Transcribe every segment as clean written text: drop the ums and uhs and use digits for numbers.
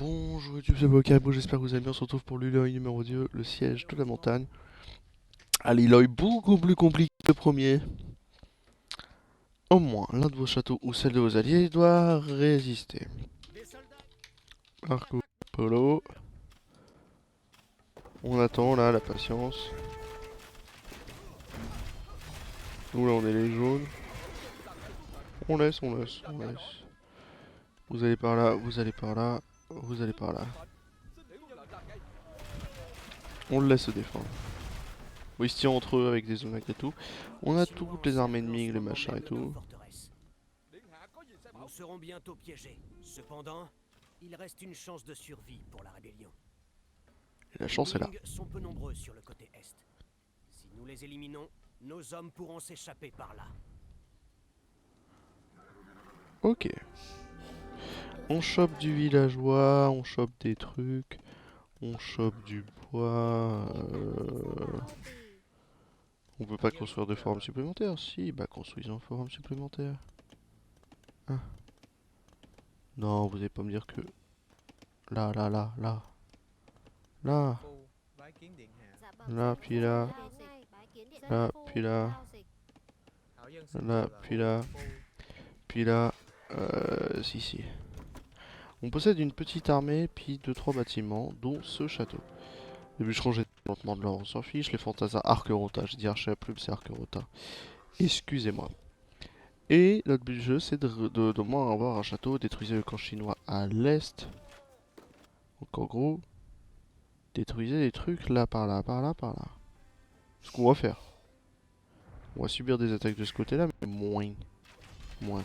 Bonjour YouTube, c'est Bocabo, j'espère que vous allez bien. On se retrouve pour l'Eloy numéro 2, le siège de la montagne. Ah, l'Eloy beaucoup plus compliqué que le premier. Au moins, l'un de vos châteaux ou celle de vos alliés doit résister. Marco Polo. On attend là, la patience. Nous là, on est les jaunes. On laisse, on laisse, on laisse. Vous allez par là, vous allez par là, vous allez par là. On le laisse se défendre. Ils se tirent entre eux avec des zonacs et tout. On a toutes les armées ennemies, les machins et tout. Nous serons bientôt piégés. Cependant, il reste une chance de survie pour la rébellion. Et la chance est là. Les Ming sont peu nombreux sur le côté est. Si nous les éliminons, nos hommes pourront s'échapper par là. Ok. On chope du villageois, on chope des trucs, on chope du bois. On peut pas construire de forums supplémentaires. Si, bah construisons un forum supplémentaire. Hein. Non, vous allez pas me dire que... Là, là, là, là. Là, là, puis là. Là, puis là. Là, puis là. Puis là. Si, si. On possède une petite armée, puis 2-3 bâtiments, dont ce château. Les bûcherons jettent lentement de l'or, on s'en fiche. Les fantassins Arquerota, j'ai dit archer à plume, c'est Arquerota. Excusez-moi. Et notre but du jeu, c'est de moins avoir un château, détruisez le camp chinois à l'est. Donc en gros, détruisez les trucs là, par là, par là, par là. Ce qu'on va faire. On va subir des attaques de ce côté-là, mais moins. Moins.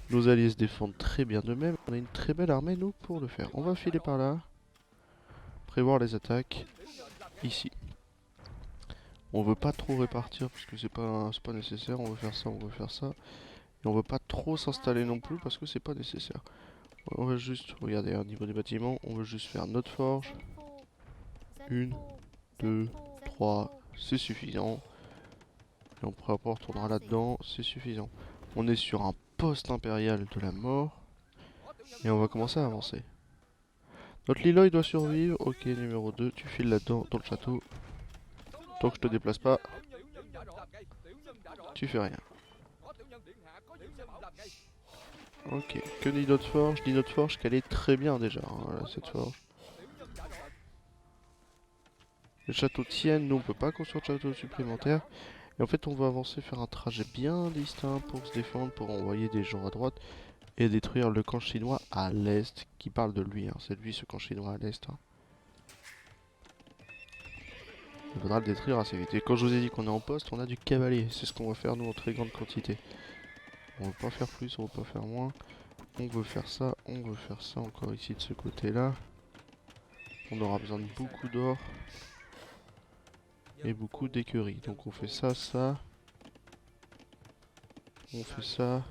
Nos alliés se défendent très bien d'eux-mêmes. On a une très belle armée, nous, pour le faire. On va filer par là. Prévoir les attaques. Ici. On veut pas trop répartir parce que c'est pas nécessaire. On veut faire ça, on veut faire ça. Et on veut pas trop s'installer non plus parce que c'est pas nécessaire. On va juste, regardez, au niveau des bâtiments, on veut juste faire notre forge. 1, 2, 3, c'est suffisant. Et après on retournera là-dedans, c'est suffisant. On est sur un poste impérial de la mort. Et on va commencer à avancer. Notre Liloy doit survivre. Ok, numéro 2, tu files là-dedans, dans le château. Tant que je te déplace pas, tu fais rien. Ok, que dit notre forge? Dit notre forge qu'elle est très bien déjà, hein, là, cette forge. Le château tienne, nous on peut pas construire de château supplémentaire. Et en fait on va avancer, faire un trajet bien distinct pour se défendre, pour envoyer des gens à droite et détruire le camp chinois à l'est, qui parle de lui, hein. C'est lui ce camp chinois à l'est. Hein. Il faudra le détruire assez vite. Et quand je vous ai dit qu'on est en poste, on a du cavalier. C'est ce qu'on va faire nous en très grande quantité. On veut pas faire plus, on veut pas faire moins. On veut faire ça encore ici de ce côté-là. On aura besoin de beaucoup d'or et beaucoup d'écuries. Donc on fait ça, ça. On fait ça.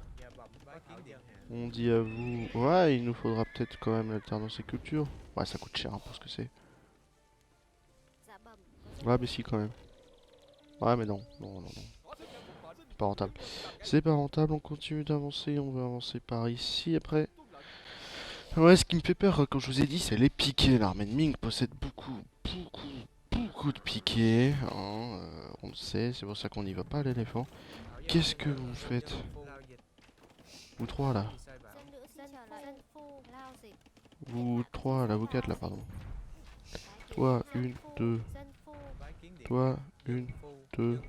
On dit à vous... Ouais, il nous faudra peut-être quand même l'alternance et culture. Ouais, ça coûte cher hein, pour ce que c'est. Ouais, mais si quand même. Ouais, mais non, non, non, non. C'est pas rentable. C'est pas rentable, on continue d'avancer. On va avancer par ici après. Ouais, ce qui me fait peur, comme je vous ai dit, c'est les piquets. L'armée de Ming possède beaucoup de piquets. Hein, on le sait, c'est pour ça qu'on n'y va pas à l'éléphant. Qu'est-ce que vous faites? Vous trois là. Vous trois là, vous quatre là, pardon. Toi, une, deux. Toi, une, deux,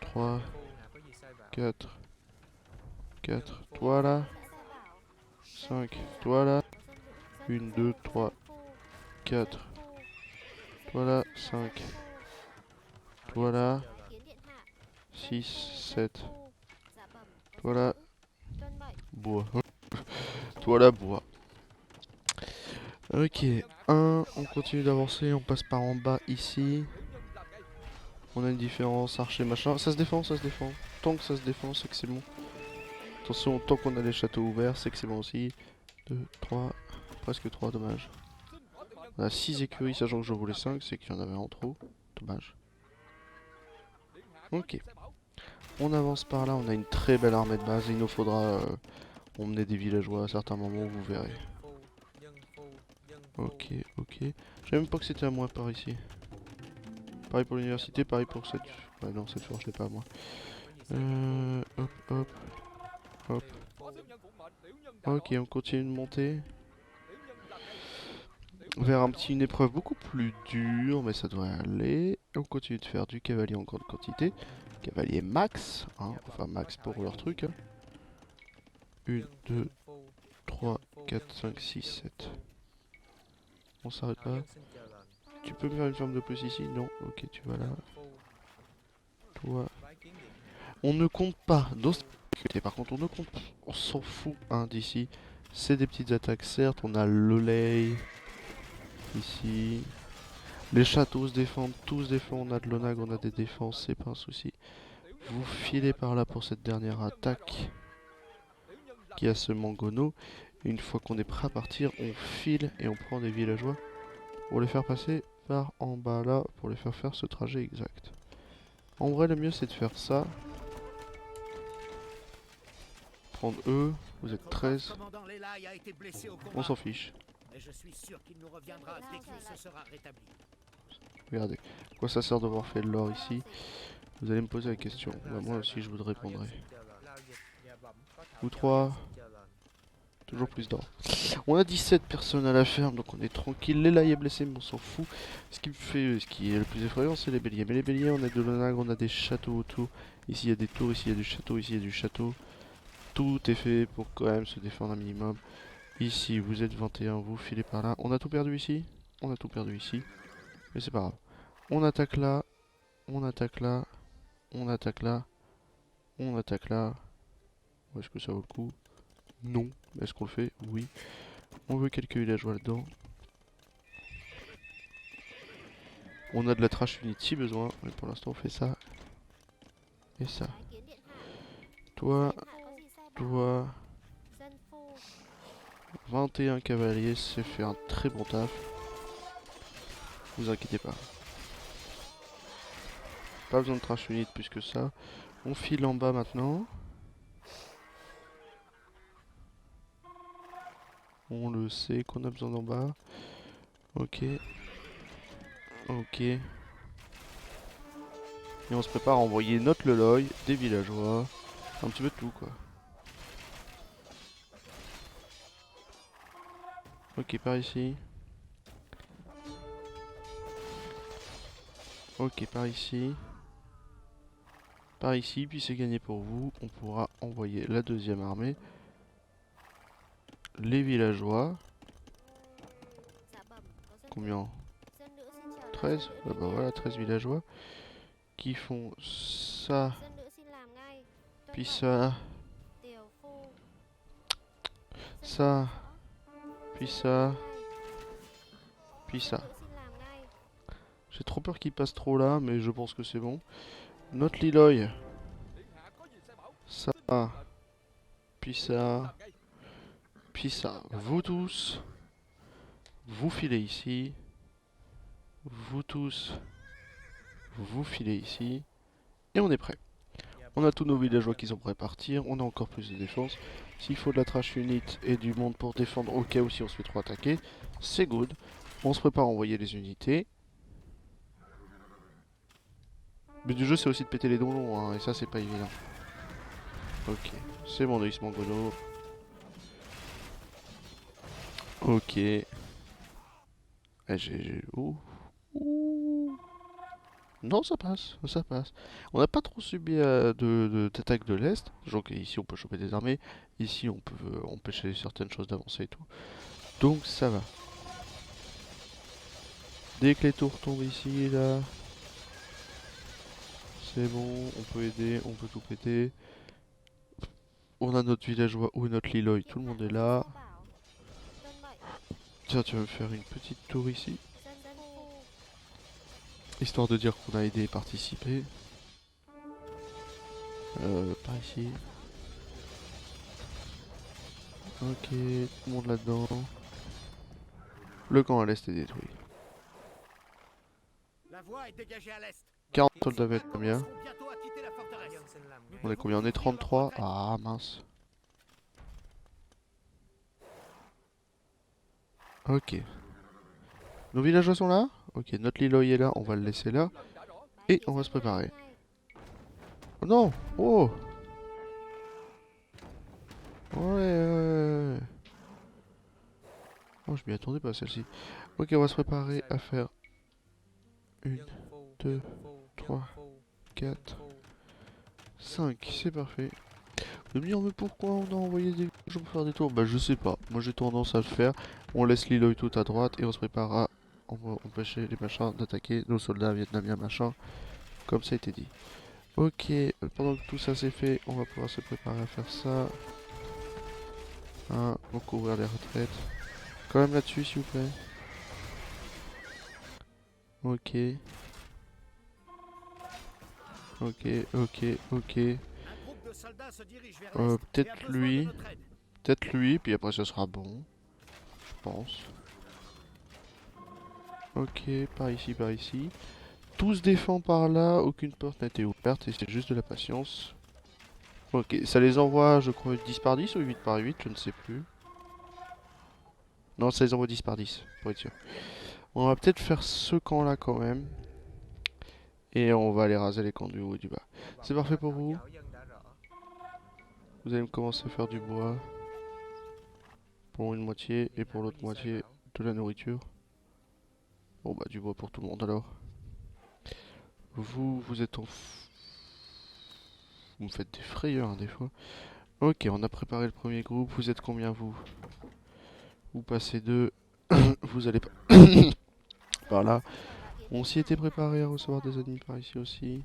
trois, quatre. Quatre. Toi là. 5. Toi là. Une, deux, trois, quatre. Toi là. 5. Toi là. 6, 7. Toi là. Bois. Toi là, bois. Ok, 1, on continue d'avancer, on passe par en bas ici. On a une différence, archer machin. Ça se défend, ça se défend. Tant que ça se défend, c'est que c'est bon. Attention, tant qu'on a les châteaux ouverts, c'est que c'est bon aussi. 2, 3, presque 3, dommage. On a 6 écuries, sachant que je voulais 5, c'est qu'il y en avait en trop. Dommage. Ok. On avance par là, on a une très belle armée de base. Il nous faudra emmener des villageois à certains moments, vous verrez. Ok, ok. Je savais même pas que c'était à moi par ici. Pareil pour l'université, pareil pour cette... Ouais non, cette forge, je l'ai pas à moi. Hop, hop, hop. Ok, on continue de monter. Vers une épreuve beaucoup plus dure, mais ça devrait aller. On continue de faire du cavalier en grande quantité. Cavalier max, hein, enfin max pour leur truc. 1, 2, 3, 4, 5, 6, 7. On s'arrête pas. Tu peux me faire une ferme de plus ici? Non. Ok, tu vas là. Toi. On ne compte pas. Par contre, on ne compte pas. On s'en fout hein, d'ici. C'est des petites attaques, certes. On a l'olay. Ici. Les châteaux se défendent. Tous se défendent. On a de l'onag, on a des défenses. C'est pas un souci. Vous filez par là pour cette dernière attaque. Qui a ce mangono. Une fois qu'on est prêt à partir, on file et on prend des villageois pour les faire passer par en bas là, pour les faire faire ce trajet exact. En vrai, le mieux c'est de faire ça. Prendre eux, vous êtes 13. On s'en fiche. Mais je suis sûr qu'il nous reviendra dès qu'il se sera rétabli. Regardez, quoi ça sert d'avoir fait de l'or ici? Vous allez me poser la question. Bah, moi aussi je vous répondrai. Vous trois, toujours plus d'or. On a 17 personnes à la ferme, donc on est tranquille. Léla est blessé, mais on s'en fout. Ce qui est le plus effrayant, c'est les béliers. Mais les béliers, on a de l'onagre, on a des châteaux autour. Ici il y a des tours, ici il y a du château, ici il y a du château. Tout est fait pour quand même se défendre un minimum. Ici, vous êtes 21, vous filez par là. On a tout perdu ici? On a tout perdu ici. Mais c'est pas grave. On attaque là. On attaque là. On attaque là. On attaque là. Est-ce que ça vaut le coup? Non. Est-ce qu'on le fait? Oui. On veut quelques villageois là-dedans. On a de la trash unit si besoin. Mais pour l'instant, on fait ça. Et ça. Toi. Toi. 21 cavaliers. C'est fait un très bon taf. Vous inquiétez pas. Pas besoin de trash unit plus que ça. On file en bas maintenant. On le sait qu'on a besoin d'en bas. Ok. Ok. Et on se prépare à envoyer notre Leloy, des villageois. Un petit peu de tout quoi. Ok, par ici. Ok, par ici. Par ici, puis c'est gagné pour vous. On pourra envoyer la deuxième armée. Les villageois. Combien? 13? Ah bah voilà, 13 villageois. Qui font ça. Puis ça. Ça. Puis ça. Puis ça. J'ai trop peur qu'il passe trop là, mais je pense que c'est bon. Notre Liloy. Ça. Puis ça. Puis ça. Vous tous. Vous filez ici. Vous tous. Vous filez ici. Et on est prêt. On a tous nos villageois qui sont prêts à partir. On a encore plus de défense. S'il faut de la trash unit et du monde pour défendre au cas où si on se fait trop attaquer, c'est good. On se prépare à envoyer les unités. Le but du jeu c'est aussi de péter les donjons hein, et ça c'est pas évident. Ok, c'est bon Deus Mangono. Ok. Ouh. Ouh. Non ça passe, ça passe. On n'a pas trop subi d'attaque de l'Est. Donc ici on peut choper des armées. Ici on peut empêcher certaines choses d'avancer et tout. Donc ça va. Dès que les tours tombent ici, là. C'est bon, on peut aider, on peut tout péter. On a notre villageois ou notre Liloy, tout le monde est là. Tiens, tu vas me faire une petite tour ici. Histoire de dire qu'on a aidé et participé. Par ici. Ok, tout le monde là-dedans. Le camp à l'est est détruit. La voie est dégagée à l'est. 40 soldats va être combien? Seront bientôt à quitter la forteresse. On est combien? On est 33. Ah mince. Ok. Nos villageois sont là? Ok, notre Liloy est là, on va le laisser là. Et on va se préparer. Oh non! Oh! Ouais, ouais, ouais. Oh, je m'y attendais pas celle-ci. Ok, on va se préparer à faire 1, 2, 3, 4, 5. C'est parfait. Vous me dire, mais pourquoi on a envoyé des gens pour faire des tours? Bah, je sais pas. Moi, j'ai tendance à le faire. On laisse Liloy tout à droite et on se prépare à empêcher les machins d'attaquer nos soldats vietnamiens, machin. Comme ça a été dit. Ok, pendant que tout ça c'est fait, on va pouvoir se préparer à faire ça. Hein, donc ouvrir les retraites. Quand même là-dessus, s'il vous plaît. Ok, ok, ok, ok. Un groupe de soldats se dirige vers l'est et a Peut-être besoin de lui. notre aide. Peut-être lui, puis après ça sera bon. Je pense. Ok, par ici, par ici. Tout se défend par là, aucune porte n'a été ouverte et c'est juste de la patience. Ok, ça les envoie, je crois, 10 par 10 ou 8 par 8, je ne sais plus. Non, ça les envoie 10 par 10, pour être sûr. On va peut-être faire ce camp là quand même. Et on va aller raser les camps du haut et du bas. C'est parfait pour vous? Vous allez me commencer à faire du bois. Pour une moitié et pour l'autre moitié de la nourriture. Bon bah du bois pour tout le monde alors. Vous êtes en... Vous me faites des frayeurs hein, des fois. Ok, on a préparé le premier groupe. Vous êtes combien vous? Vous passez deux. Vous allez pas par là. On s'y était préparé à recevoir des ennemis par ici aussi.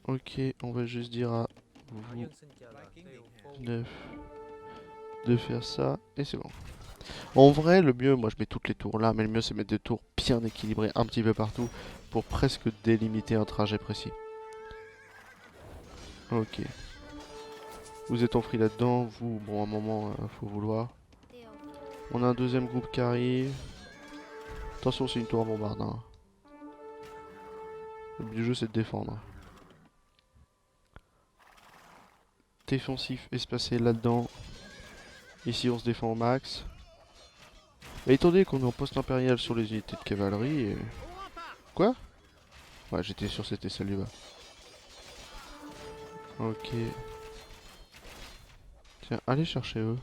Ok, on va juste dire à vous 9 de faire ça et c'est bon. En vrai, le mieux, moi je mets toutes les tours là, mais le mieux c'est mettre des tours bien équilibrées un petit peu partout pour presque délimiter un trajet précis. Ok. Vous êtes en free là-dedans, vous, bon, à un moment, faut vouloir. On a un deuxième groupe qui arrive. Attention, c'est une tour à bombardin. Le but du jeu, c'est de défendre. Défensif espacé là-dedans. Ici, on se défend au max. Et étant donné qu'on est en poste impérial sur les unités de cavalerie. Quoi? Ouais, j'étais sûr que c'était celle du bas. Ok. Tiens, allez chercher eux.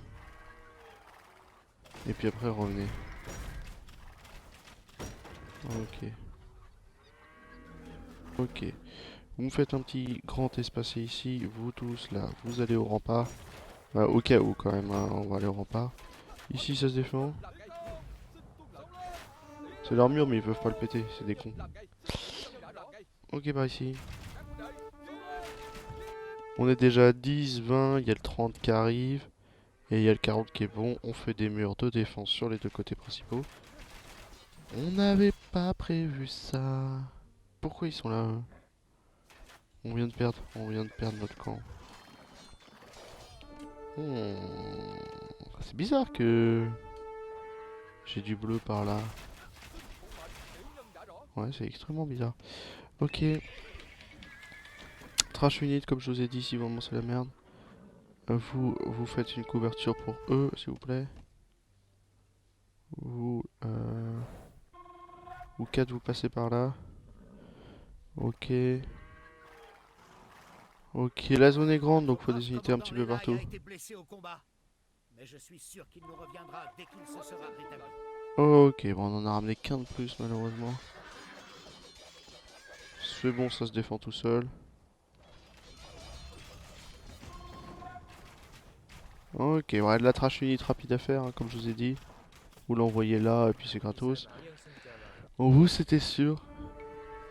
Et puis après, revenez. Ok. Ok. Vous me faites un petit grand espacé ici. Vous tous, là, vous allez au rempart. Au cas où, quand même, hein, on va aller au rempart. Ici, ça se défend. C'est leur mur, mais ils peuvent pas le péter. C'est des cons. Ok, par ici. On est déjà à 10, 20. Il y a le 30 qui arrive. Et il y a le 40 qui est bon. On fait des murs de défense sur les deux côtés principaux. On n'avait pas prévu ça. Pourquoi ils sont là eux? On vient de perdre notre camp. Hmm. C'est bizarre que j'ai du bleu par là. Ouais, c'est extrêmement bizarre. Ok. Trash unit, comme je vous ai dit, si vraiment c'est la merde. Vous faites une couverture pour eux, s'il vous plaît. Vous 4, vous passez par là. Ok. Ok, la zone est grande, donc faut des unités un petit peu partout. A été blessé au combat, mais je suis sûr qu'il nous reviendra dès qu'il se sera rétabli. Ok, bon, on en a ramené qu'un de plus, malheureusement. C'est bon, ça se défend tout seul. Ok, ouais, de la trash unit rapide à faire, hein, comme je vous ai dit. Vous l'envoyez là, et puis c'est gratos. Bon, vous, c'était sûr.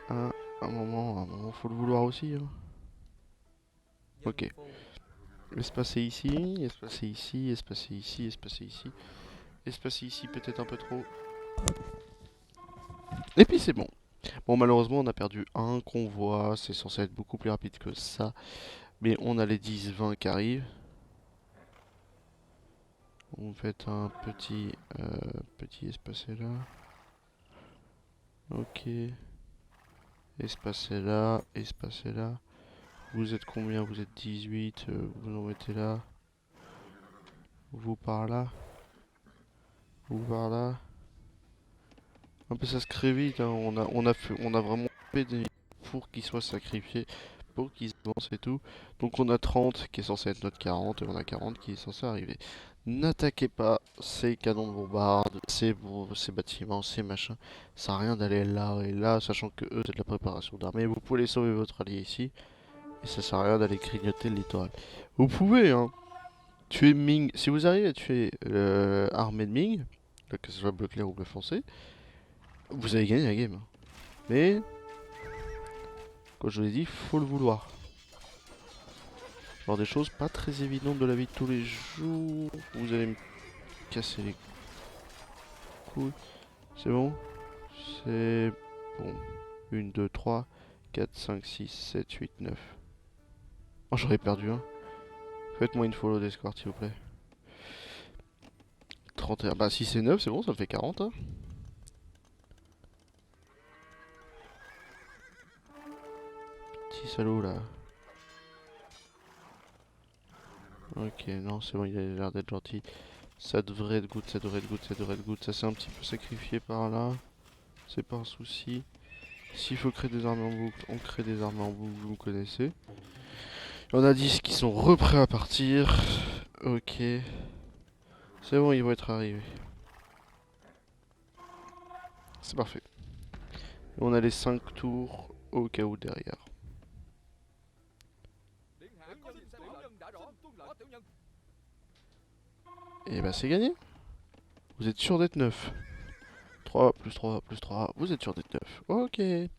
Hein, un moment, faut le vouloir aussi. Hein. Ok. Espacer ici, espacer ici, espacer ici, espacer ici. Espacer ici, peut-être un peu trop. Et puis c'est bon. Bon, malheureusement, on a perdu un convoi. C'est censé être beaucoup plus rapide que ça. Mais on a les 10-20 qui arrivent. Vous faites un petit espacé là. Ok. Espacé là, espacé là. Vous êtes combien? Vous êtes 18. Vous en mettez là. Vous par là. Ou par là. Un peu ça se crée vite, hein. On a vraiment fait des pour qu'ils soient sacrifiés, pour qu'ils avancent et tout. Donc on a 30 qui est censé être notre 40 et on a 40 qui est censé arriver. N'attaquez pas ces canons de bombarde, ces bâtiments, ces machins. Ça sert à rien d'aller là et là, sachant que eux c'est de la préparation d'armée. Vous pouvez sauver votre allié ici. Et ça sert à rien d'aller grignoter le littoral. Vous pouvez, hein, tuer Ming. Si vous arrivez à tuer l'armée de Ming, que ce soit bleu clair ou bleu foncé, vous avez gagné la game. Mais, comme je vous l'ai dit, faut le vouloir. Genre des choses pas très évidentes de la vie de tous les jours. Vous allez me casser les couilles. C'est bon? C'est bon. 1, 2, 3, 4, 5, 6, 7, 8, 9. Oh, j'aurais perdu un. Faites-moi une follow d'escort, s'il vous plaît. 31. Bah, si c'est 9, c'est bon, ça me fait 40. Hein. Petit salaud là. Ok, non, c'est bon, il a l'air d'être gentil. Ça devrait être good, ça devrait être good, ça devrait être good. Ça s'est un petit peu sacrifié par là. C'est pas un souci. S'il faut créer des armées en boucle, on crée des armées en boucle, vous connaissez. Il y en a 10 qui sont reprêts à partir. Ok. C'est bon, ils vont être arrivés. C'est parfait. Et on a les 5 tours au cas où derrière. Et bah c'est gagné. Vous êtes sûr d'être 9. 3 plus 3 plus 3, vous êtes sûr d'être 9. Ok. Eh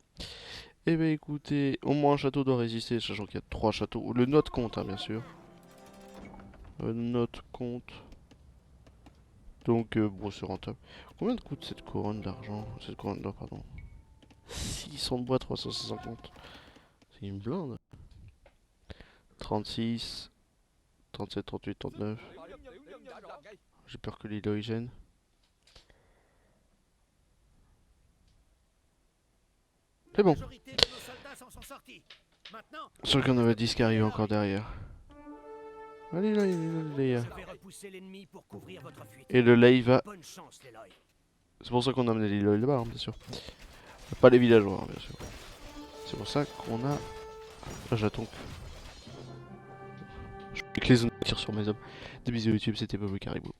ben écoutez, au moins un château doit résister, sachant qu'il y a 3 châteaux. Le note compte, hein, bien sûr. Le note compte. Donc, bon, c'est rentable. Combien de coûte cette couronne d'argent? Cette couronne d'or, pardon. 600 de bois, 350. C'est une blinde. 36, 37, 38, 39. J'ai peur que l'île gêne. C'est bon. Sûr qu'il y en avait 10 qui arrivent encore derrière. Allez là, les gars. Et le live va. C'est pour ça qu'on a amené les Lloyd là-bas, hein, bien sûr. Pas les villageois, hein, bien sûr. C'est pour ça qu'on a. Ah, j'attends. Je fais que les zones tirent sur mes hommes. Des bisous YouTube, c'était Bobo Caribou.